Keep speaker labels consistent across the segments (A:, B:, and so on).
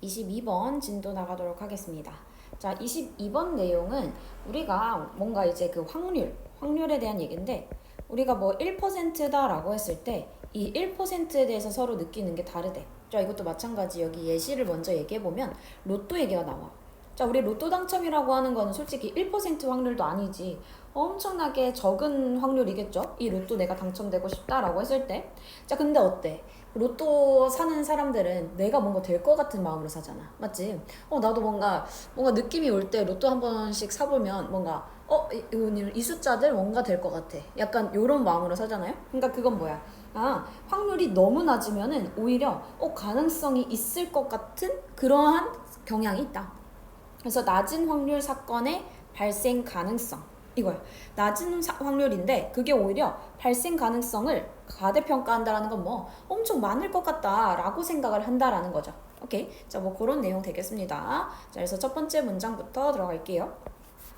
A: 22번 진도 나가도록 하겠습니다. 자, 22번 내용은 우리가 뭔가 이제 그 확률에 대한 얘기인데 우리가 뭐 1%다라고 했을 때 이 1%에 대해서 서로 느끼는 게 다르대. 자, 이것도 마찬가지 여기 예시를 먼저 얘기해보면 로또 얘기가 나와. 자, 우리 로또 당첨이라고 하는 거는 솔직히 1% 확률도 아니지. 엄청나게 적은 확률이겠죠? 이 로또 내가 당첨되고 싶다라고 했을 때. 자, 근데 어때? 로또 사는 사람들은 내가 뭔가 될 것 같은 마음으로 사잖아. 맞지? 나도 뭔가 느낌이 올 때 로또 한 번씩 사보면 뭔가, 이 숫자들 뭔가 될 것 같아. 약간 요런 마음으로 사잖아요? 그러니까 그건 뭐야? 확률이 너무 낮으면은 오히려, 가능성이 있을 것 같은 그러한 경향이 있다. 그래서 낮은 확률 사건의 발생 가능성 이거야. 낮은 확률인데 그게 오히려 발생 가능성을 과대평가한다라는 건 뭐 엄청 많을 것 같다라고 생각을 한다라는 거죠. 오케이. 자, 뭐 그런 내용 되겠습니다. 자, 그래서 첫 번째 문장부터 들어갈게요.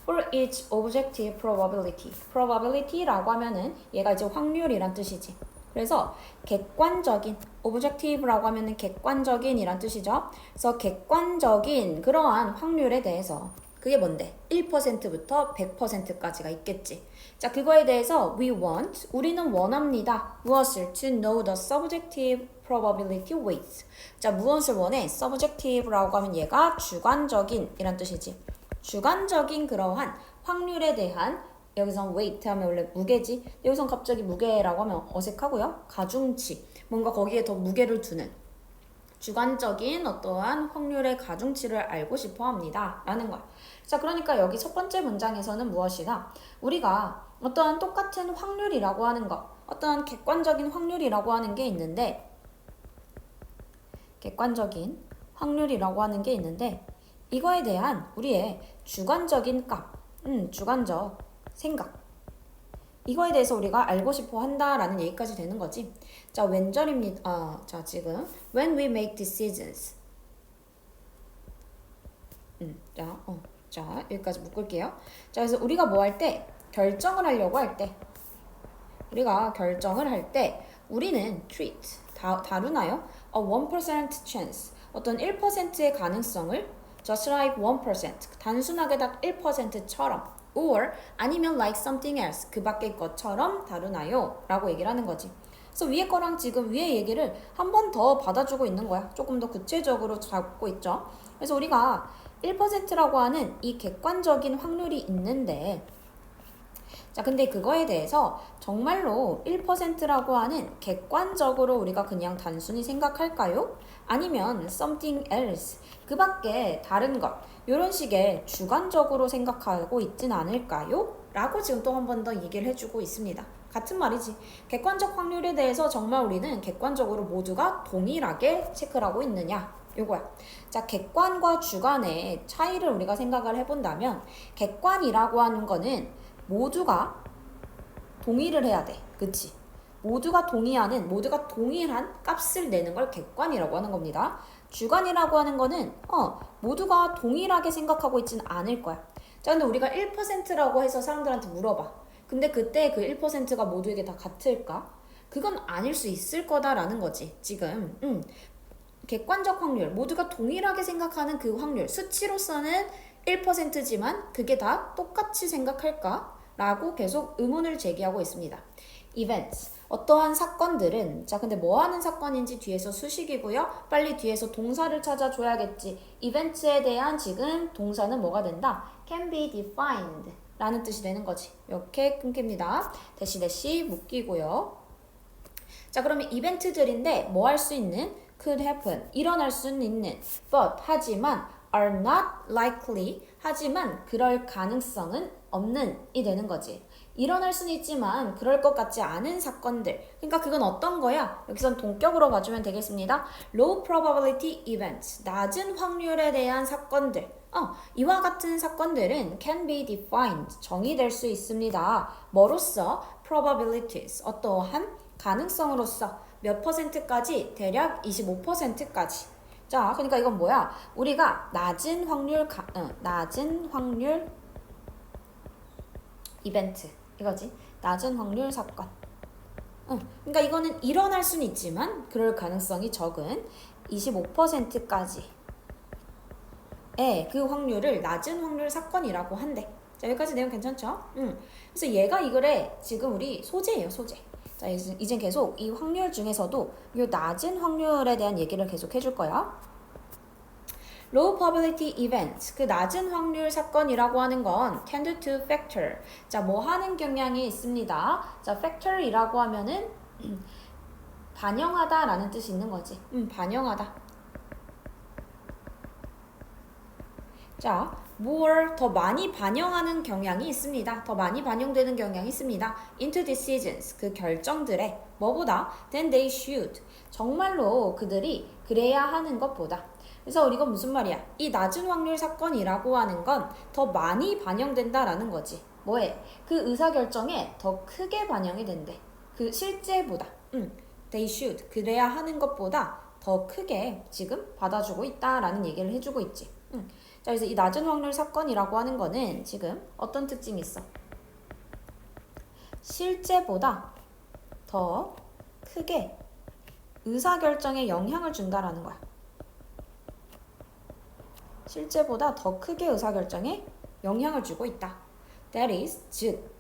A: For each objective probability. probability라고 하면은 얘가 이제 확률이란 뜻이지. 그래서 객관적인, objective라고 하면은 객관적인 이란 뜻이죠. 그래서 객관적인 그러한 확률에 대해서 그게 뭔데? 1%부터 100%까지가 있겠지. 자, 그거에 대해서 we want, 우리는 원합니다. 무엇을? To know the subjective probability weights. 자, 무엇을 원해? subjective라고 하면 얘가 주관적인 이란 뜻이지. 주관적인 그러한 확률에 대한 여기서 weight 하면 원래 무게지. 여기선 갑자기 무게라고 하면 어색하고요. 가중치. 뭔가 거기에 더 무게를 두는 주관적인 어떠한 확률의 가중치를 알고 싶어 합니다. 라는 거야. 자, 그러니까 여기 첫 번째 문장에서는 무엇이다? 우리가 어떠한 똑같은 확률이라고 하는 것, 어떠한 객관적인 확률이라고 하는 게 있는데, 객관적인 확률이라고 하는 게 있는데, 이거에 대한 우리의 주관적인 값, 주관적 생각, 이거에 대해서 우리가 알고 싶어 한다라는 얘기까지 되는 거지. 자, 왼절입니다. 자, 지금 when we make decisions. 자, 여기까지 묶을게요. 자, 그래서 우리가 뭐 할 때, 결정을 하려고 할 때, 우리가 결정을 할 때, 우리는 treat, 다루나요? A 1% chance, 어떤 1%의 가능성을 just like 1%, 단순하게 딱 1%처럼 or 아니면 like something else, 그 밖의 것처럼 다루나요? 라고 얘기를 하는 거지. 그래서 위에 거랑 지금 위에 얘기를 한 번 더 받아주고 있는 거야. 조금 더 구체적으로 잡고 있죠. 그래서 우리가 1%라고 하는 이 객관적인 확률이 있는데, 자, 근데 그거에 대해서 정말로 1%라고 하는 객관적으로 우리가 그냥 단순히 생각할까요? 아니면 something else, 그 밖에 다른 것, 이런 식의 주관적으로 생각하고 있진 않을까요? 라고 지금 또 한 번 더 얘기를 해주고 있습니다. 같은 말이지. 객관적 확률에 대해서 정말 우리는 객관적으로 모두가 동일하게 체크를 하고 있느냐? 요거야. 자, 객관과 주관의 차이를 우리가 생각을 해본다면 객관이라고 하는 거는 모두가 동의를 해야 돼. 그치? 모두가 동일한 값을 내는 걸 객관이라고 하는 겁니다. 주관이라고 하는 거는 모두가 동일하게 생각하고 있지는 않을 거야. 자, 근데 우리가 1%라고 해서 사람들한테 물어봐. 근데 그때 그 1%가 모두에게 다 같을까? 그건 아닐 수 있을 거다라는 거지. 지금 객관적 확률, 모두가 동일하게 생각하는 그 확률, 수치로서는 1%지만 그게 다 똑같이 생각할까? 라고 계속 의문을 제기하고 있습니다. events, 어떠한 사건들은, 자, 근데 뭐 하는 사건인지 뒤에서 수식이고요. 빨리 뒤에서 동사를 찾아줘야겠지. events에 대한 지금 동사는 뭐가 된다? can be defined 라는 뜻이 되는 거지. 이렇게 끊깁니다. 대시 묶이고요. 자, 그러면 이벤트들인데 뭐 할 수 있는? could happen, 일어날 수는 있는, but, 하지만, are not likely, 하지만 그럴 가능성은 없는 이 되는 거지. 일어날 수는 있지만 그럴 것 같지 않은 사건들. 그러니까 그건 어떤 거야? 여기선 동격으로 봐주면 되겠습니다. low probability events, 낮은 확률에 대한 사건들. 이와 같은 사건들은 can be defined, 정의될 수 있습니다. 뭐로써? probabilities, 어떠한 가능성으로서 몇 %까지? 대략 25%까지. 자, 그러니까 이건 뭐야? 우리가 낮은 확률 이벤트 이거지. 낮은 확률 사건. 그러니까 이거는 일어날 수는 있지만 그럴 가능성이 적은 25%까지 그 확률을 낮은 확률 사건이라고 한대. 자, 여기까지 내용 괜찮죠? 그래서 얘가 이거래 지금 우리 소재예요, 소재. 자, 이젠 계속 이 확률 중에서도 이 낮은 확률에 대한 얘기를 계속 해줄 거야. Low probability events, 그 낮은 확률 사건이라고 하는 건 tend to factor. 자, 뭐 하는 경향이 있습니다. 자, factor이라고 하면은 반영하다라는 뜻이 있는 거지. 반영하다. 자, more 더 많이 반영하는 경향이 있습니다. 더 많이 반영되는 경향이 있습니다. into decisions 그 결정들에 뭐보다 than they should 정말로 그들이 그래야 하는 것보다. 그래서 이건 무슨 말이야? 이 낮은 확률 사건이라고 하는 건 더 많이 반영된다라는 거지. 뭐에? 그 의사결정에 더 크게 반영이 된대. 그 실제보다. they should 그래야 하는 것보다 더 크게 지금 받아주고 있다라는 얘기를 해주고 있지. 자, 그래서 이 낮은 확률 사건이라고 하는 거는 지금 어떤 특징이 있어? 실제보다 더 크게 의사결정에 영향을 준다라는 거야. 실제보다 더 크게 의사결정에 영향을 주고 있다. That is, 즉,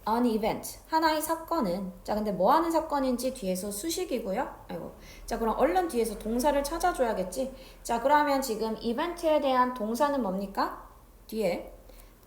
A: an event, 하나의 사건은 자, 근데 뭐 하는 사건인지 뒤에서 수식이고요. 아이고. 자, 그럼 얼른 뒤에서 동사를 찾아줘야겠지. 자, 그러면 지금 이벤트에 대한 동사는 뭡니까? 뒤에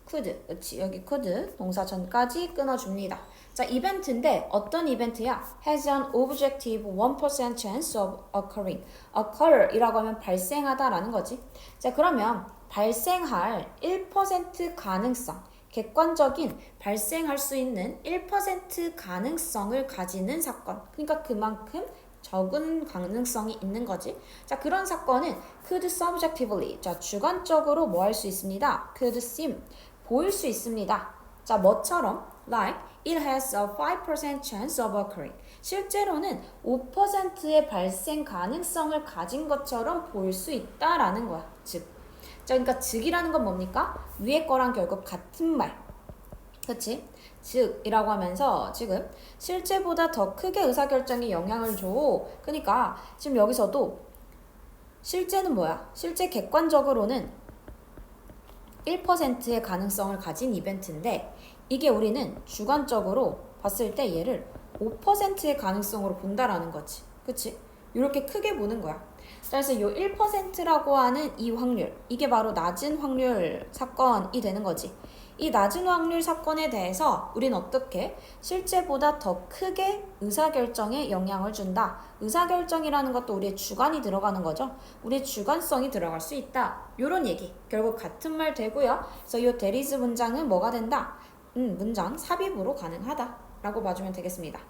A: could, 그렇지. 여기 could 동사 전까지 끊어줍니다. 자, 이벤트인데 어떤 이벤트야? has an objective 1% chance of occurring. occur이라고 하면 발생하다라는 거지. 자, 그러면 발생할 1% 가능성, 객관적인 발생할 수 있는 1% 가능성을 가지는 사건. 그러니까 그만큼 적은 가능성이 있는 거지. 자, 그런 사건은 could subjectively, 자, 주관적으로 뭐 할 수 있습니다. could seem, 보일 수 있습니다. 자, 뭐처럼? like it has a 5% chance of occurring. 실제로는 5%의 발생 가능성을 가진 것처럼 보일 수 있다라는 거야. 즉. 자, 그러니까 즉이라는 건 뭡니까? 위에 거랑 결국 같은 말. 그치? 즉이라고 하면서 지금 실제보다 더 크게 의사결정에 영향을 줘. 그러니까 지금 여기서도 실제는 뭐야? 실제 객관적으로는 1%의 가능성을 가진 이벤트인데 이게 우리는 주관적으로 봤을 때 얘를 5%의 가능성으로 본다라는 거지. 그치? 이렇게 크게 보는 거야. 그래서 이 1%라고 하는 이 확률, 이게 바로 낮은 확률 사건이 되는 거지. 이 낮은 확률 사건에 대해서 우린 어떻게 실제보다 더 크게 의사결정에 영향을 준다. 의사결정이라는 것도 우리의 주관이 들어가는 거죠. 우리의 주관성이 들어갈 수 있다. 이런 얘기. 결국 같은 말 되고요. 그래서 이 there is 문장은 뭐가 된다? 문장 삽입으로 가능하다. 라고 봐주면 되겠습니다.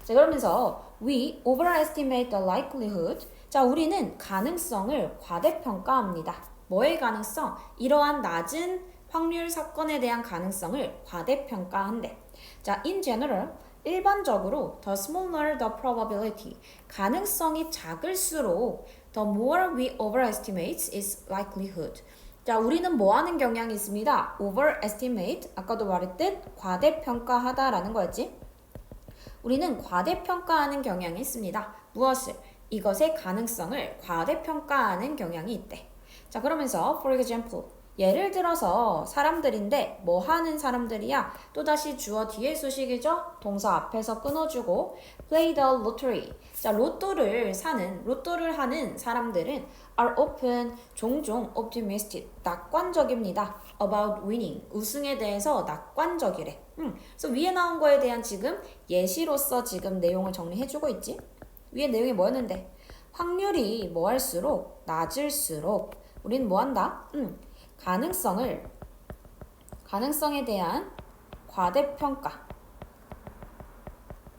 A: 자, 그러면서 we overestimate the likelihood. 자, 우리는 가능성을 과대평가합니다. 뭐의 가능성? 이러한 낮은 확률 사건에 대한 가능성을 과대평가한대. 자, in general, 일반적으로 the smaller the probability, 가능성이 작을수록 the more we overestimate its likelihood. 자, 우리는 뭐 하는 경향이 있습니다. overestimate, 아까도 말했듯 과대평가하다라는 거였지. 우리는 과대평가하는 경향이 있습니다. 무엇을? 이것의 가능성을 과대평가하는 경향이 있대. 자, 그러면서 for example, 예를 들어서 사람들인데 뭐 하는 사람들이야? 또다시 주어 뒤에 수식이죠? 동사 앞에서 끊어주고 play the lottery. 자, 로또를 하는 사람들은 are often 종종 optimistic, 낙관적입니다. about winning, 우승에 대해서 낙관적이래. 그래서 위에 나온 거에 대한 지금 예시로서 지금 내용을 정리해주고 있지. 위에 내용이 뭐였는데? 확률이 뭐 할수록 낮을수록 우린 뭐 한다? 가능성에 대한 과대평가,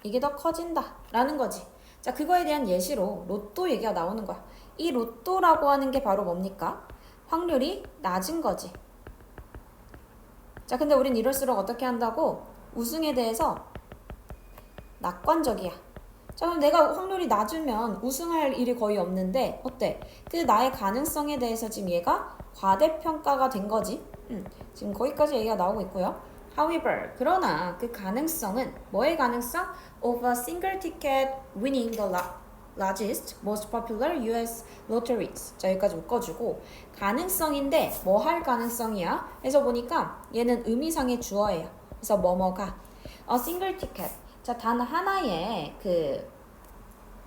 A: 이게 더 커진다 라는 거지. 자, 그거에 대한 예시로 로또 얘기가 나오는 거야. 이 로또라고 하는 게 바로 뭡니까? 확률이 낮은 거지. 자, 근데 우린 이럴수록 어떻게 한다고? 우승에 대해서 낙관적이야. 자, 그럼 내가 확률이 낮으면 우승할 일이 거의 없는데 어때? 그 나의 가능성에 대해서 지금 얘가 과대평가가 된 거지. 지금 거기까지 얘기가 나오고 있고요. However, 그러나 그 가능성은 뭐의 가능성? Of a single ticket winning the lot. largest, most popular US lotteries. 자, 여기까지 묶어주고 가능성인데 뭐 할 가능성이야? 해서 보니까 얘는 의미상의 주어예요. 그래서 뭐뭐가 a single ticket. 자, 단 하나의 그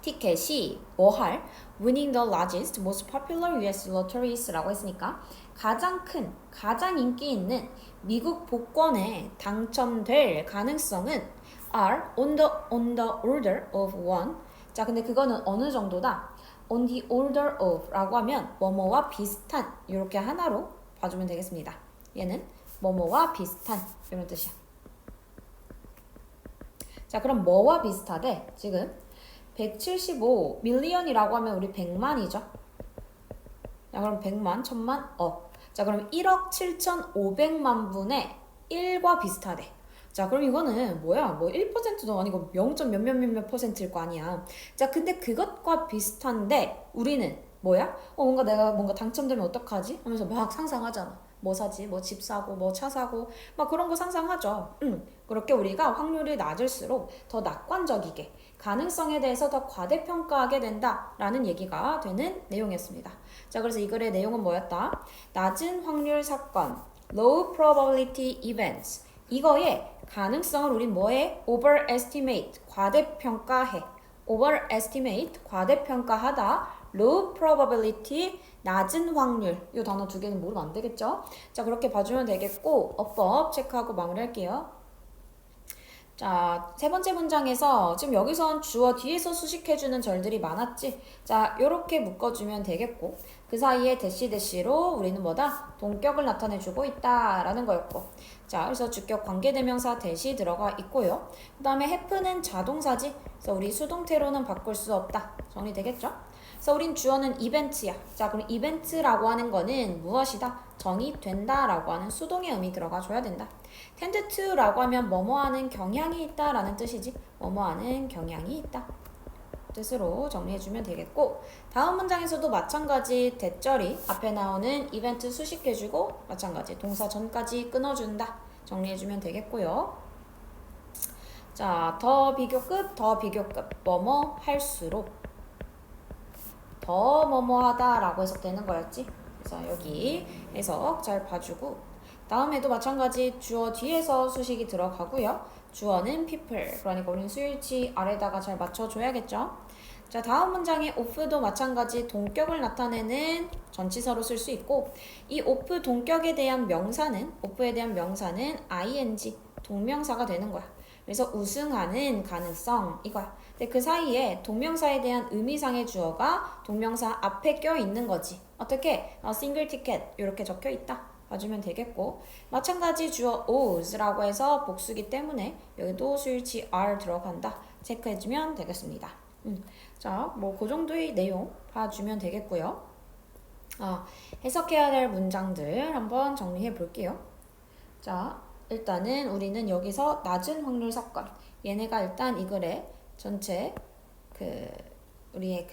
A: 티켓이 뭐 할? winning the largest, most popular US lotteries라고 했으니까 가장 큰, 가장 인기 있는 미국 복권에 당첨될 가능성은 are on the order of one. 자, 근데 그거는 어느 정도다? on the order of 라고 하면 뭐뭐와 비슷한 이렇게 하나로 봐주면 되겠습니다. 얘는 뭐뭐와 비슷한 이런 뜻이야. 자, 그럼 뭐와 비슷하대? 지금 175 밀리언이라고 하면 우리 100만이죠. 자, 그럼 100만, 1000만, 억. 자, 그럼 1억 7,500만 분의 1과 비슷하대. 자, 그럼 이거는 뭐야? 뭐 1%도 아니고 0. 몇몇 퍼센트일 거 아니야. 자, 근데 그것과 비슷한데 우리는 뭐야? 뭔가 내가 뭔가 당첨되면 어떡하지? 하면서 막 상상하잖아. 뭐 사지? 뭐 집 사고, 뭐 차 사고, 막 그런 거 상상하죠. 그렇게 우리가 확률이 낮을수록 더 낙관적이게 가능성에 대해서 더 과대평가하게 된다라는 얘기가 되는 내용이었습니다. 자, 그래서 이 글의 내용은 뭐였다? 낮은 확률 사건, low probability events. 이거의 가능성을 우리 뭐해? overestimate, 과대평가해. overestimate, 과대평가하다. low probability, 낮은 확률. 이 단어 두 개는 모르면 안 되겠죠? 자, 그렇게 봐주면 되겠고 어법 체크하고 마무리할게요. 자, 세 번째 문장에서 지금 여기선 주어 뒤에서 수식해주는 절들이 많았지? 자, 요렇게 묶어주면 되겠고 그 사이에 대시로 우리는 뭐다? 동격을 나타내주고 있다라는 거였고 자, 그래서 주격 관계대명사 대시 들어가 있고요. 그 다음에 have는 자동사지? 그래서 우리 수동태로는 바꿀 수 없다. 정리되겠죠? 그래서 우린 주어는 이벤트야. 자, 그럼 이벤트라고 하는 거는 무엇이다? 정의된다라고 하는 수동의 의미 들어가줘야 된다. tend to라고 하면 뭐뭐하는 경향이 있다라는 뜻이지. 뭐뭐하는 경향이 있다. 뜻으로 정리해주면 되겠고 다음 문장에서도 마찬가지 대절이 앞에 나오는 이벤트 수식해주고 마찬가지 동사 전까지 끊어준다. 정리해주면 되겠고요. 자, 더 비교급 뭐뭐 할수록 더 뭐뭐하다 라고 해석되는 거였지. 그래서 여기 해석 잘 봐주고 다음에도 마찬가지 주어 뒤에서 수식이 들어가고요. 주어는 people. 그러니까 우리는 수일치 아래다가 잘 맞춰줘야겠죠. 자, 다음 문장의 of도 마찬가지 동격을 나타내는 전치사로 쓸 수 있고 이 of 동격에 대한 명사는 of에 대한 명사는 ing 동명사가 되는 거야. 그래서 우승하는 가능성 이거야. 근데 그 사이에 동명사에 대한 의미상의 주어가 동명사 앞에 껴있는 거지. 어떻게? single ticket 이렇게 적혀 있다. 봐주면 되겠고 마찬가지 주어 was라고 해서 복수기 때문에 여기도 수일치 are 들어간다. 체크해주면 되겠습니다. 자, 뭐 그 정도의 내용 봐주면 되겠고요. 해석해야 될 문장들 한번 정리해 볼게요. 자, 일단은 우리는 여기서 낮은 확률 사건 얘네가 일단 이 글의 전체 우리의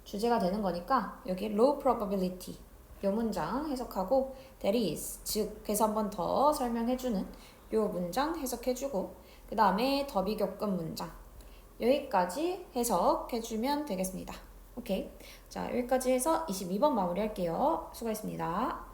A: 주제가 되는 거니까 여기 low probability 요 문장 해석하고 that is 즉 그래서 한번 더 설명해주는 요 문장 해석해주고 그 다음에 더 비교급 문장 여기까지 해석해주면 되겠습니다. 오케이. 자, 여기까지 해서 22번 마무리할게요. 수고했습니다.